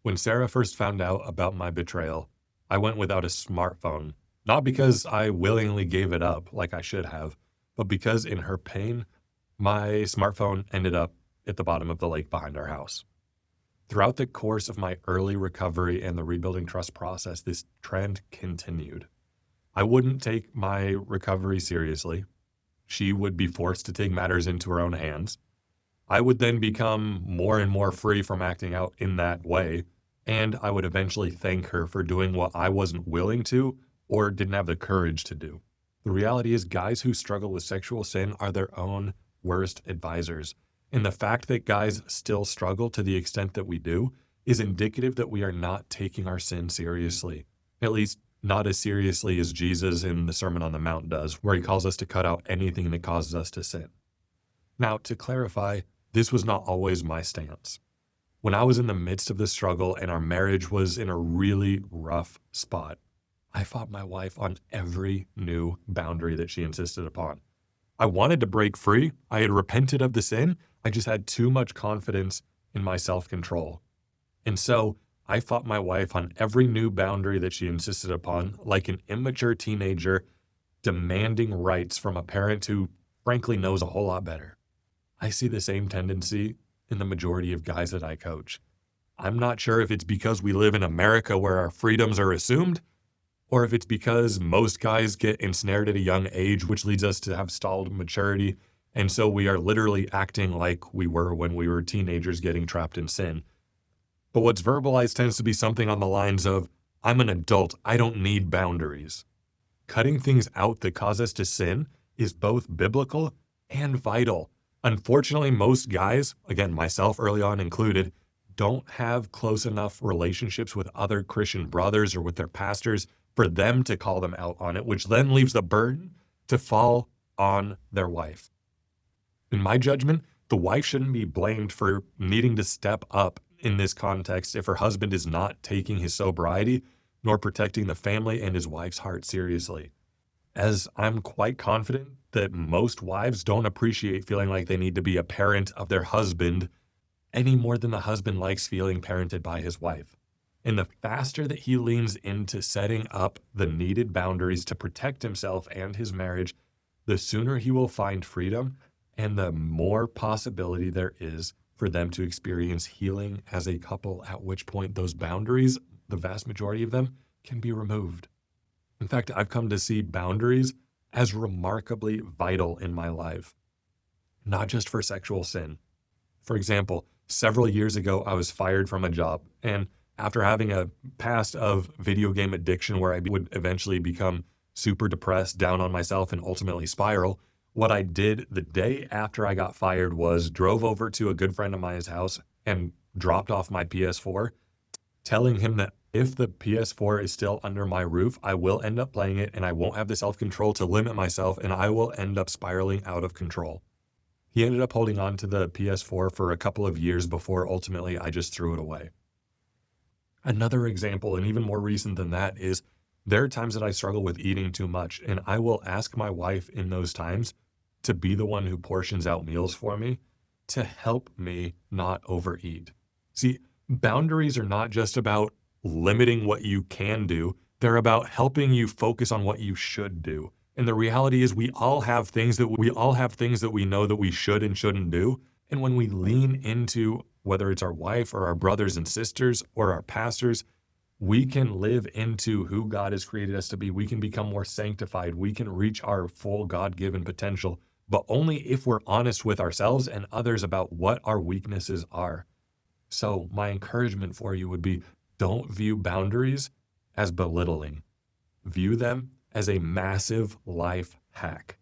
When Sarah first found out about my betrayal, I went without a smartphone, not because I willingly gave it up like I should have, but because in her pain, my smartphone ended up at the bottom of the lake behind our house. Throughout the course of my early recovery and the rebuilding trust process, this trend continued. I wouldn't take my recovery seriously. She would be forced to take matters into her own hands. I would then become more and more free from acting out in that way, and I would eventually thank her for doing what I wasn't willing to or didn't have the courage to do. The reality is, guys who struggle with sexual sin are their own worst advisors. And the fact that guys still struggle to the extent that we do is indicative that we are not taking our sin seriously. At least, not as seriously as Jesus in the Sermon on the Mount does, where he calls us to cut out anything that causes us to sin. Now, to clarify, this was not always my stance. When I was in the midst of the struggle and our marriage was in a really rough spot, I fought my wife on every new boundary that she insisted upon. I wanted to break free. I had repented of the sin. I just had too much confidence in my self-control. And so I fought my wife on every new boundary that she insisted upon, like an immature teenager demanding rights from a parent who frankly knows a whole lot better. I see the same tendency in the majority of guys that I coach. I'm not sure if it's because we live in America where our freedoms are assumed, or if it's because most guys get ensnared at a young age, which leads us to have stalled maturity. And so we are literally acting like we were when we were teenagers getting trapped in sin. But what's verbalized tends to be something on the lines of, I'm an adult, I don't need boundaries. Cutting things out that cause us to sin is both biblical and vital. Unfortunately, most guys, again, myself early on included, don't have close enough relationships with other Christian brothers or with their pastors for them to call them out on it, which then leaves the burden to fall on their wife. In my judgment, the wife shouldn't be blamed for needing to step up in this context if her husband is not taking his sobriety nor protecting the family and his wife's heart seriously. As I'm quite confident that most wives don't appreciate feeling like they need to be a parent of their husband any more than the husband likes feeling parented by his wife. And the faster that he leans into setting up the needed boundaries to protect himself and his marriage, the sooner he will find freedom and the more possibility there is for them to experience healing as a couple, at which point those boundaries, the vast majority of them, can be removed. In fact, I've come to see boundaries as remarkably vital in my life, not just for sexual sin. For example, several years ago, I was fired from a job, and after having a past of video game addiction where I would eventually become super depressed, down on myself, and ultimately spiral, what I did the day after I got fired was drove over to a good friend of mine's house and dropped off my PS4, telling him that if the PS4 is still under my roof, I will end up playing it and I won't have the self-control to limit myself and I will end up spiraling out of control. He ended up holding on to the PS4 for a couple of years before ultimately I just threw it away. Another example, and even more recent than that, is there are times that I struggle with eating too much, and I will ask my wife in those times to be the one who portions out meals for me to help me not overeat. See, boundaries are not just about limiting what you can do. They're about helping you focus on what you should do. And the reality is we all have things that we know that we should and shouldn't do. And when we lean into whether it's our wife or our brothers and sisters or our pastors, we can live into who God has created us to be. We can become more sanctified. We can reach our full God-given potential, but only if we're honest with ourselves and others about what our weaknesses are. So my encouragement for you would be, don't view boundaries as belittling. View them as a massive life hack.